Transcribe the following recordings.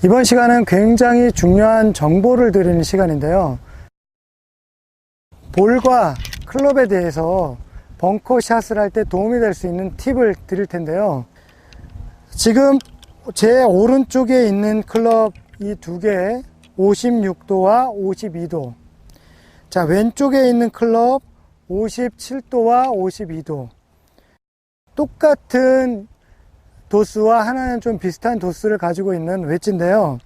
이번 시간은 굉장히 중요한 정보를 드리는 시간인데요. 볼과 클럽에 대해서 벙커샷을 할 때 도움이 될 수 있는 팁을 드릴 텐데요. 지금 제 오른쪽에 있는 클럽 이 두 개, 56도와 52도. 자, 왼쪽에 있는 클럽 57도와 52도. 똑같은 도수와 하나는 좀 비슷한 도수를 가지고 있는 웨지인데요.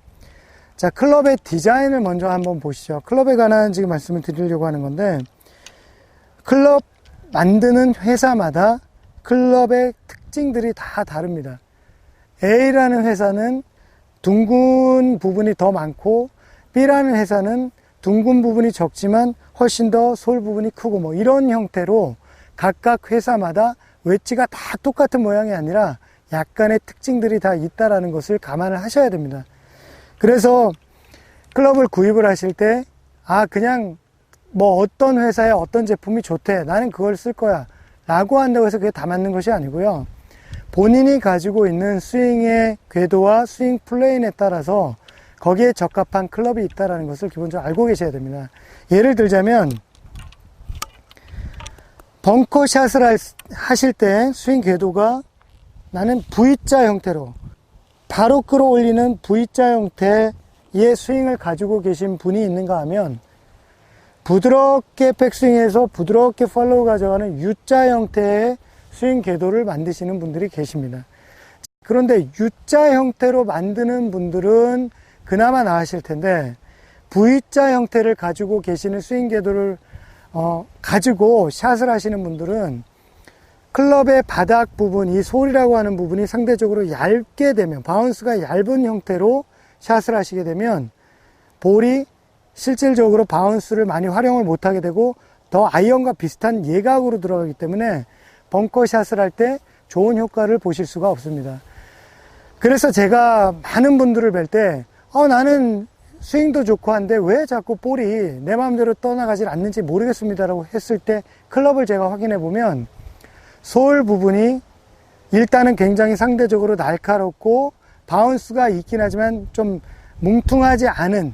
자, 클럽의 디자인을 먼저 한번 보시죠. 클럽에 관한 지금 말씀을 드리려고 하는 건데, 클럽 만드는 회사마다 클럽의 특징들이 다 다릅니다. A라는 회사는 둥근 부분이 더 많고, B라는 회사는 둥근 부분이 적지만 훨씬 더 솔 부분이 크고 뭐 이런 형태로 각각 회사마다 웨지가 다 똑같은 모양이 아니라 약간의 특징들이 다 있다라는 것을 감안을 하셔야 됩니다. 그래서 클럽을 구입을 하실 때, 그냥 뭐 어떤 회사의 어떤 제품이 좋대, 나는 그걸 쓸 거야 라고 한다고 해서 그게 다 맞는 것이 아니고요. 본인이 가지고 있는 스윙의 궤도와 스윙 플레인에 따라서 거기에 적합한 클럽이 있다는 것을 기본적으로 알고 계셔야 됩니다. 예를 들자면 벙커샷을 하실 때 스윙 궤도가 나는 V자 형태로 바로 끌어올리는 V자 형태의 스윙을 가지고 계신 분이 있는가 하면, 부드럽게 백스윙해서 부드럽게 팔로우 가져가는 U자 형태의 스윙 궤도를 만드시는 분들이 계십니다. 그런데 U자 형태로 만드는 분들은 그나마 나으실 텐데, V자 형태를 가지고 계시는 스윙 궤도를 가지고 샷을 하시는 분들은 클럽의 바닥 부분, 이 솔이라고 하는 부분이 상대적으로 얇게 되면, 바운스가 얇은 형태로 샷을 하시게 되면 볼이 실질적으로 바운스를 많이 활용을 못하게 되고 더 아이언과 비슷한 예각으로 들어가기 때문에 벙커샷을 할 때 좋은 효과를 보실 수가 없습니다. 그래서 제가 많은 분들을 뵐 때 나는 스윙도 좋고 한데 왜 자꾸 볼이 내 마음대로 떠나가질 않는지 모르겠습니다 라고 했을 때, 클럽을 제가 확인해 보면 솔 부분이 일단은 굉장히 상대적으로 날카롭고 바운스가 있긴 하지만 좀 뭉퉁하지 않은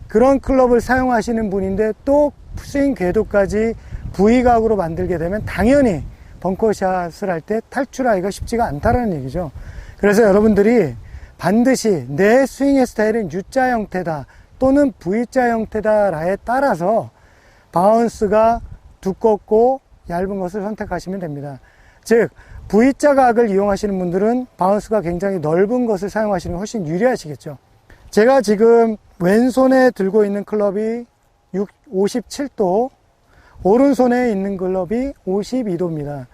그런 클럽을 사용하시는 분인데, 또 스윙 궤도까지 V각으로 만들게 되면 당연히 벙커샷을 할 때 탈출하기가 쉽지가 않다는 얘기죠. 그래서 여러분들이 반드시 내 스윙의 스타일은 U자 형태다 또는 V자 형태다에 따라서 바운스가 두껍고 얇은 것을 선택하시면 됩니다. 즉, V자 각을 이용하시는 분들은 바운스가 굉장히 넓은 것을 사용하시는 게 훨씬 유리하시겠죠. 제가 지금 왼손에 들고 있는 클럽이 57도, 오른손에 있는 클럽이 52도입니다.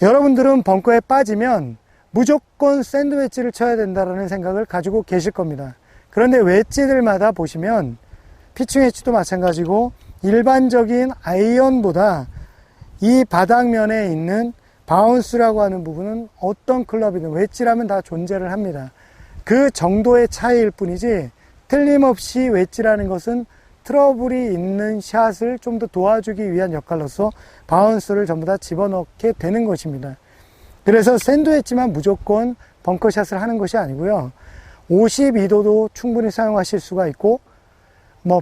여러분들은 벙커에 빠지면 무조건 샌드 웨지를 쳐야 된다는 생각을 가지고 계실 겁니다. 그런데 웨지들마다 보시면 피칭 웨지도 마찬가지고 일반적인 아이언보다 이 바닥면에 있는 바운스라고 하는 부분은 어떤 클럽이든 웨지라면 다 존재를 합니다. 그 정도의 차이일 뿐이지 틀림없이 웨지라는 것은 트러블이 있는 샷을 좀 더 도와주기 위한 역할로서 바운스를 전부 다 집어넣게 되는 것입니다. 그래서 샌드 웨지만 무조건 벙커샷을 하는 것이 아니고요. 52도도 충분히 사용하실 수가 있고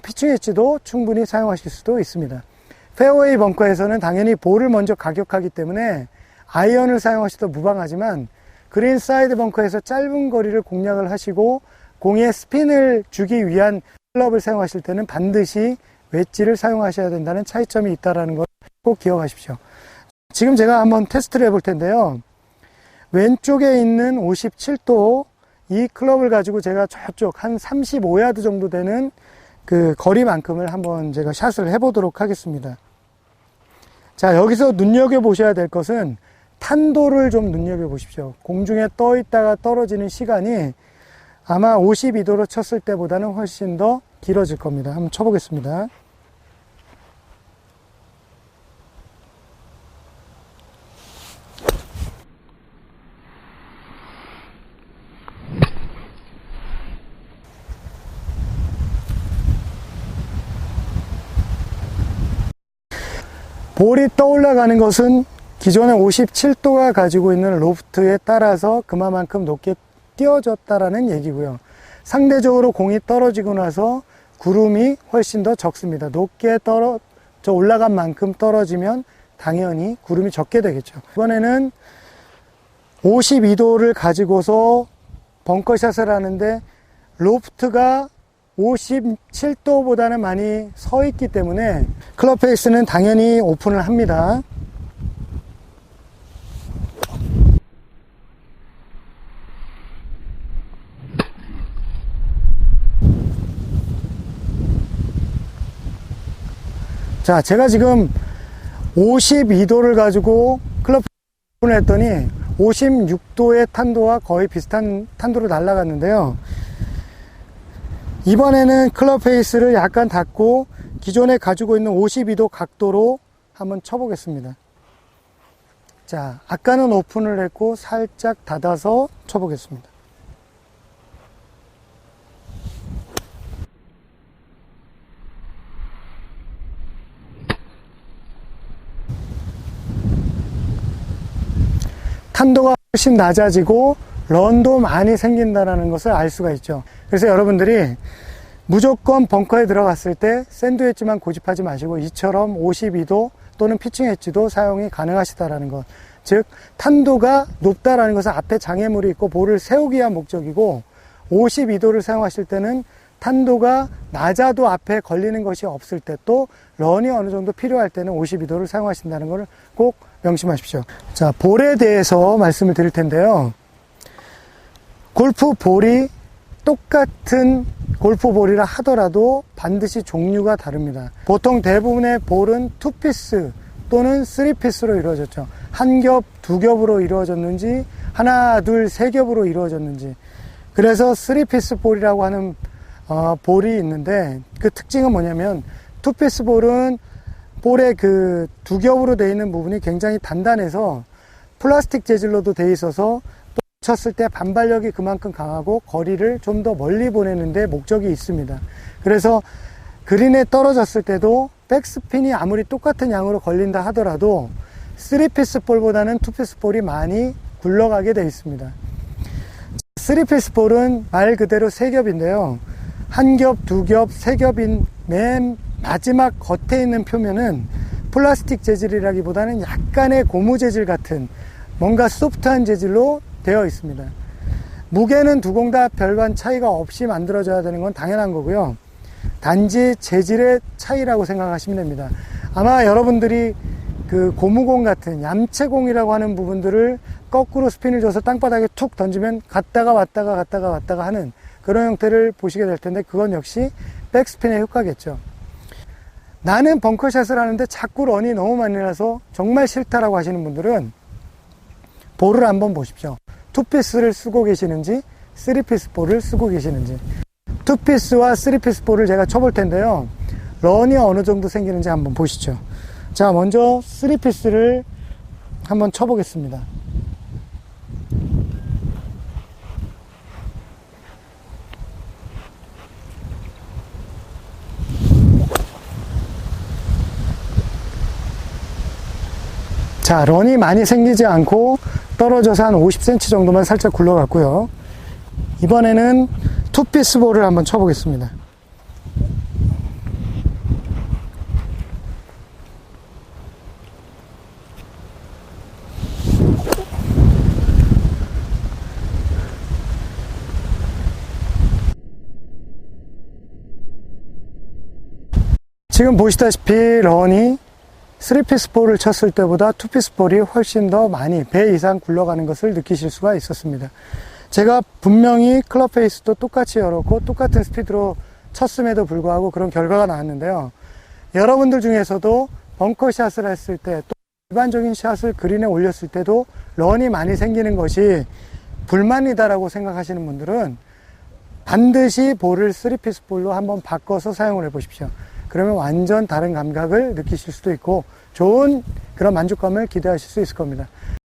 피칭 웨지도 충분히 사용하실 수도 있습니다. 페어웨이 벙커에서는 당연히 볼을 먼저 가격하기 때문에 아이언을 사용하셔도 무방하지만, 그린 사이드 벙커에서 짧은 거리를 공략을 하시고 공에 스핀을 주기 위한 클럽을 사용하실 때는 반드시 웨지를 사용하셔야 된다는 차이점이 있다는 걸 꼭 기억하십시오. 지금 제가 한번 테스트를 해볼 텐데요. 왼쪽에 있는 57도 이 클럽을 가지고 제가 저쪽 한 35야드 정도 되는 그 거리만큼을 한번 제가 샷을 해보도록 하겠습니다. 자, 여기서 눈여겨보셔야 될 것은 탄도를 좀 눈여겨보십시오. 공중에 떠 있다가 떨어지는 시간이 아마 52도로 쳤을 때보다는 훨씬 더 길어질 겁니다. 한번 쳐보겠습니다. 볼이 떠올라가는 것은 기존의 57도가 가지고 있는 로프트에 따라서 그만큼 높게 띄워졌다라는 얘기고요. 상대적으로 공이 떨어지고 나서 구름이 훨씬 더 적습니다. 높게 올라간 만큼 떨어지면 당연히 구름이 적게 되겠죠. 이번에는 52도를 가지고서 벙커샷을 하는데 로프트가 57도보다는 많이 서 있기 때문에 클럽 페이스는 당연히 오픈을 합니다. 자, 제가 지금 52도를 가지고 클럽 오픈을 했더니 56도의 탄도와 거의 비슷한 탄도로 날아갔는데요. 이번에는 클럽 페이스를 약간 닫고 기존에 가지고 있는 52도 각도로 한번 쳐보겠습니다. 자, 아까는 오픈을 했고 살짝 닫아서 쳐보겠습니다. 탄도가 훨씬 낮아지고 런도 많이 생긴다는 것을 알 수가 있죠. 그래서 여러분들이 무조건 벙커에 들어갔을 때 샌드 웨지만 고집하지 마시고 이처럼 52도 또는 피칭 웨지도 사용이 가능하시다라는 것. 즉 탄도가 높다라는 것은 앞에 장애물이 있고 볼을 세우기 위한 목적이고 52도를 사용하실 때는 탄도가 낮아도 앞에 걸리는 것이 없을 때 또 런이 어느 정도 필요할 때는 52도를 사용하신다는 것을 꼭 명심하십시오. 자, 볼에 대해서 말씀을 드릴 텐데요. 골프 볼이 똑같은 골프 볼이라 하더라도 반드시 종류가 다릅니다. 보통 대부분의 볼은 2피스 또는 3피스로 이루어졌죠. 한 겹, 두 겹으로 이루어졌는지 하나, 둘, 세 겹으로 이루어졌는지. 그래서 3피스 볼이라고 하는 볼이 있는데 그 특징은 뭐냐면 2피스 볼은 볼의 그 두 겹으로 되어 있는 부분이 굉장히 단단해서 플라스틱 재질로도 되어 있어서 쳤을 때 반발력이 그만큼 강하고 거리를 좀 더 멀리 보내는 데 목적이 있습니다. 그래서 그린에 떨어졌을 때도 백스핀이 아무리 똑같은 양으로 걸린다 하더라도 3피스 볼보다는 2피스 볼이 많이 굴러가게 되어 있습니다. 3피스 볼은 말 그대로 세 겹인데요. 한 겹, 두 겹, 세 겹인 맨 마지막 겉에 있는 표면은 플라스틱 재질이라기보다는 약간의 고무 재질 같은 뭔가 소프트한 재질로 되어 있습니다. 무게는 두 공 다 별반 차이가 없이 만들어져야 되는 건 당연한 거고요. 단지 재질의 차이라고 생각하시면 됩니다. 아마 여러분들이 그 고무공 같은 얌체공이라고 하는 부분들을 거꾸로 스핀을 줘서 땅바닥에 툭 던지면 갔다가 왔다가 하는 그런 형태를 보시게 될 텐데 그건 역시 백스핀의 효과겠죠. 나는 벙커샷을 하는데 자꾸 런이 너무 많이 나서 정말 싫다라고 하시는 분들은 볼을 한번 보십시오. 2피스를 쓰고 계시는지 3피스 볼을 쓰고 계시는지. 2피스와 3피스 볼을 제가 쳐볼 텐데요. 런이 어느 정도 생기는지 한번 보시죠. 자, 먼저 3피스를 한번 쳐보겠습니다. 자, 런이 많이 생기지 않고 떨어져서 한 50cm 정도만 살짝 굴러갔고요. 이번에는 2피스 볼을 한번 쳐보겠습니다. 지금 보시다시피 런이 3피스 볼을 쳤을 때보다 2피스 볼이 훨씬 더 많이 배 이상 굴러가는 것을 느끼실 수가 있었습니다. 제가 분명히 클럽 페이스도 똑같이 열었고 똑같은 스피드로 쳤음에도 불구하고 그런 결과가 나왔는데요. 여러분들 중에서도 벙커샷을 했을 때 또 일반적인 샷을 그린에 올렸을 때도 런이 많이 생기는 것이 불만이다라고 생각하시는 분들은 반드시 볼을 3피스 볼로 한번 바꿔서 사용을 해 보십시오. 그러면 완전 다른 감각을 느끼실 수도 있고 좋은 그런 만족감을 기대하실 수 있을 겁니다.